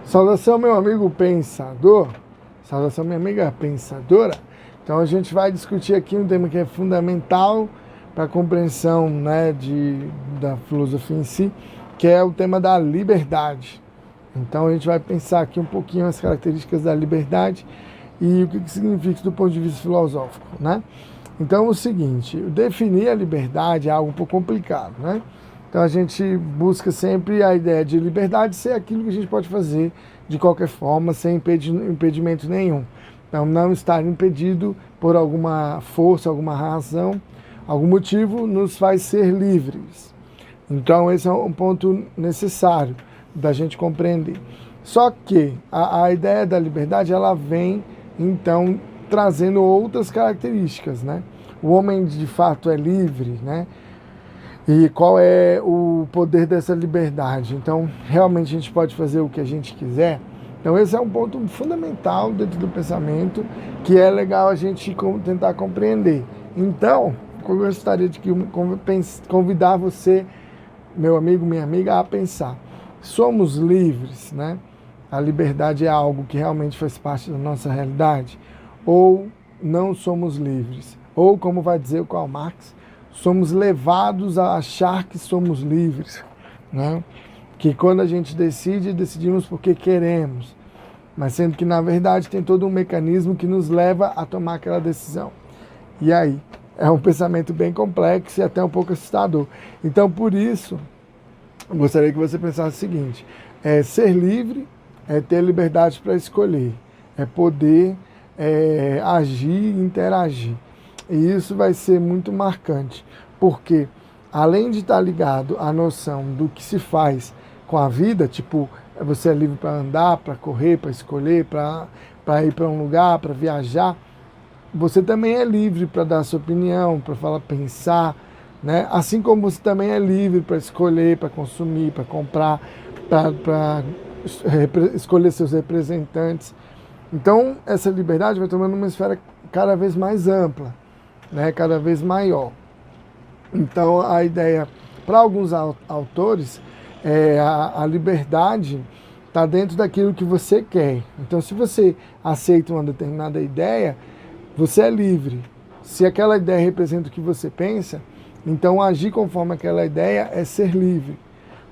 Saudação, meu amigo pensador. Saudação, minha amiga pensadora. Então a gente vai discutir aqui um tema que é fundamental para a compreensão, né, da filosofia em si, que é o tema da liberdade. Então a gente vai pensar aqui um pouquinho as características da liberdade e o que significa isso do ponto de vista filosófico, né? Então é o seguinte, definir a liberdade é algo um pouco complicado, né? Então a gente busca sempre a ideia de liberdade ser aquilo que a gente pode fazer de qualquer forma, sem impedimento nenhum. Então não estar impedido por alguma força, alguma razão, algum motivo nos faz ser livres. Então esse é um ponto necessário da gente compreender. Só que a ideia da liberdade, ela vem então trazendo outras características, né? O homem de fato é livre, né? E qual é o poder dessa liberdade? Então, realmente a gente pode fazer o que a gente quiser? Então, esse é um ponto fundamental dentro do pensamento que é legal a gente tentar compreender. Então, eu gostaria de convidar você, meu amigo, minha amiga, a pensar. Somos livres, né? A liberdade é algo que realmente faz parte da nossa realidade? Ou não somos livres? Ou, como vai dizer o Karl Marx, somos levados a achar que somos livres, né? Que quando a gente decide, decidimos porque queremos, mas sendo que na verdade tem todo um mecanismo que nos leva a tomar aquela decisão. E aí, é um pensamento bem complexo e até um pouco assustador. Então, por isso, eu gostaria que você pensasse o seguinte, ser livre é ter liberdade para escolher, é poder agir e interagir. E isso vai ser muito marcante, porque além de estar ligado à noção do que se faz com a vida, tipo, você é livre para andar, para correr, para escolher, para ir para um lugar, para viajar, você também é livre para dar a sua opinião, para falar, pensar, né? Assim como você também é livre para escolher, para consumir, para comprar, para escolher seus representantes. Então, essa liberdade vai tomando uma esfera cada vez mais ampla, né, cada vez maior. Então a ideia, para alguns autores, a liberdade está dentro daquilo que você quer. Então se você aceita uma determinada ideia, você é livre. Se aquela ideia representa o que você pensa, então agir conforme aquela ideia é ser livre.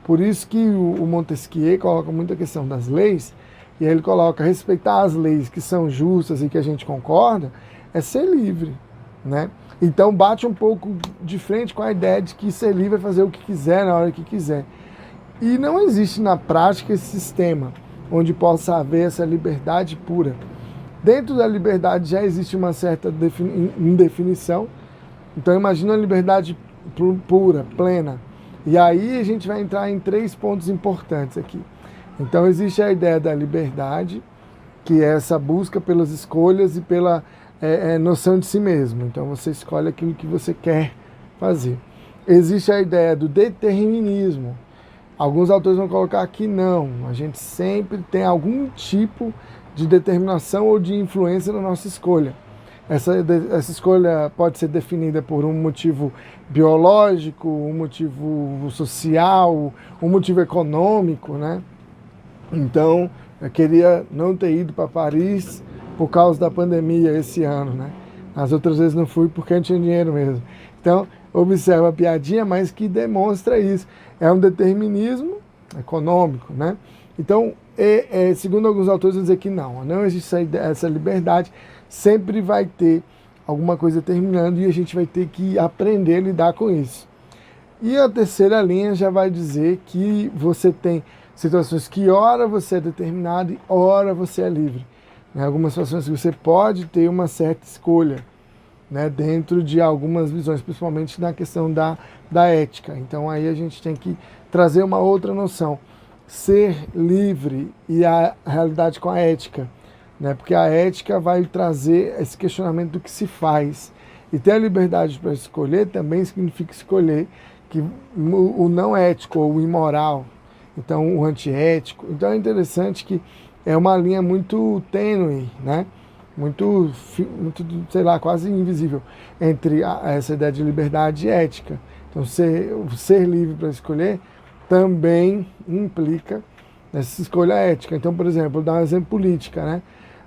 Por isso que o Montesquieu coloca muito a questão das leis, e aí ele coloca respeitar as leis que são justas e que a gente concorda, é ser livre, né? Então bate um pouco de frente com a ideia de que ser livre é fazer o que quiser na hora que quiser. E não existe na prática esse sistema onde possa haver essa liberdade pura. Dentro da liberdade já existe uma certa indefinição. Então imagina a liberdade pura, plena. E aí a gente vai entrar em 3 pontos importantes aqui. Então existe a ideia da liberdade, que é essa busca pelas escolhas e pela noção de si mesmo. Então você escolhe aquilo que você quer fazer. Existe a ideia do determinismo. Alguns autores vão colocar aqui não. A gente sempre tem algum tipo de determinação ou de influência na nossa escolha. Essa escolha pode ser definida por um motivo biológico, um motivo social, um motivo econômico, né? Então, eu queria não ter ido para Paris por causa da pandemia esse ano, né? As outras vezes não fui porque não tinha dinheiro mesmo. Então, observa a piadinha, mas que demonstra isso. É um determinismo econômico, né? Então, segundo alguns autores, vão dizer que não existe essa liberdade, sempre vai ter alguma coisa terminando e a gente vai ter que aprender a lidar com isso. E a terceira linha já vai dizer que você tem situações que ora você é determinado e ora você é livre. Em algumas situações que você pode ter uma certa escolha, né, dentro de algumas visões, principalmente na questão da ética. Então aí a gente tem que trazer uma outra noção. Ser livre e a realidade com a ética, né, porque a ética vai trazer esse questionamento do que se faz. E ter a liberdade para escolher também significa escolher que o não ético ou o imoral, então o antiético. Então é interessante que é uma linha muito tênue, né? Muito, sei lá, quase invisível entre essa ideia de liberdade e ética. Então ser livre para escolher também implica nessa escolha ética. Então, por exemplo, vou dar um exemplo política, né?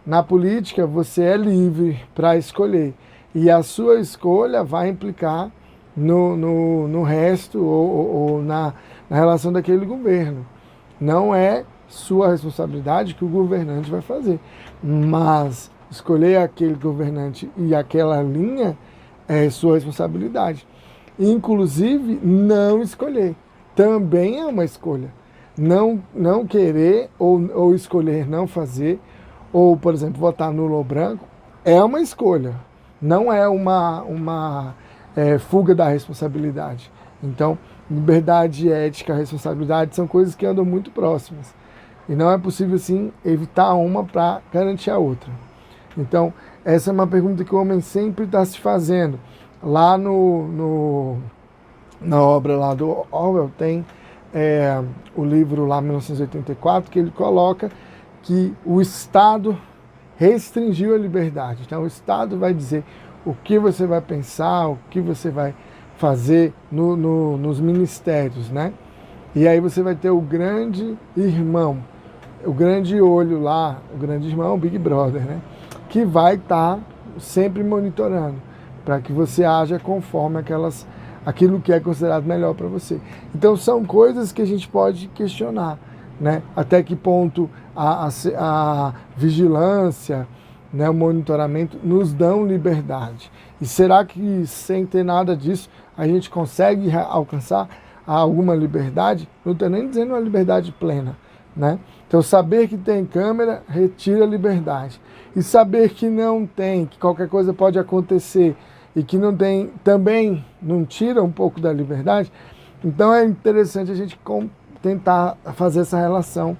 Na política, você é livre para escolher. E a sua escolha vai implicar no resto ou na relação daquele governo. Não é sua responsabilidade que o governante vai fazer. Mas escolher aquele governante e aquela linha é sua responsabilidade. Inclusive, não escolher também é uma escolha. Não querer ou escolher não fazer, ou, por exemplo, votar nulo ou branco, é uma escolha. Não é uma fuga da responsabilidade. Então, liberdade, ética, responsabilidade são coisas que andam muito próximas. E não é possível, assim, evitar uma para garantir a outra. Então, essa é uma pergunta que o homem sempre está se fazendo. Lá na obra lá do Orwell tem o livro lá, 1984, que ele coloca que o Estado restringiu a liberdade. Então, o Estado vai dizer o que você vai pensar, o que você vai fazer nos ministérios, né? E aí você vai ter o grande irmão, o grande olho lá, o grande irmão, o Big Brother, né? Que vai estar sempre monitorando para que você haja conforme aquilo que é considerado melhor para você. Então são coisas que a gente pode questionar, né? Até que ponto a vigilância, né, o monitoramento nos dão liberdade. E será que sem ter nada disso a gente consegue alcançar alguma liberdade? Não estou nem dizendo uma liberdade plena, né? Então saber que tem câmera retira a liberdade. E saber que não tem, que qualquer coisa pode acontecer e que não tem, também não tira um pouco da liberdade. Então é interessante a gente tentar fazer essa relação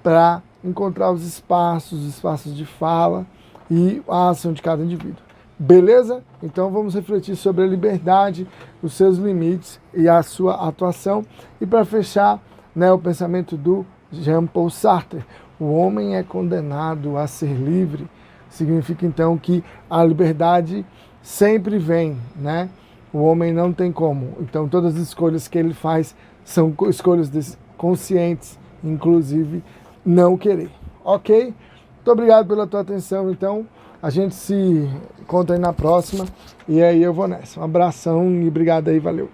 para encontrar os espaços de fala e a ação de cada indivíduo. Beleza? Então vamos refletir sobre a liberdade, os seus limites e a sua atuação. E para fechar, né, o pensamento do Jean-Paul Sartre: o homem é condenado a ser livre. Significa então que a liberdade sempre vem, né? O homem não tem como. Então todas as escolhas que ele faz são escolhas conscientes, inclusive não querer. Ok? Muito obrigado pela tua atenção. Então a gente se encontra aí na próxima. E aí eu vou nessa. Um abração e obrigado aí, valeu.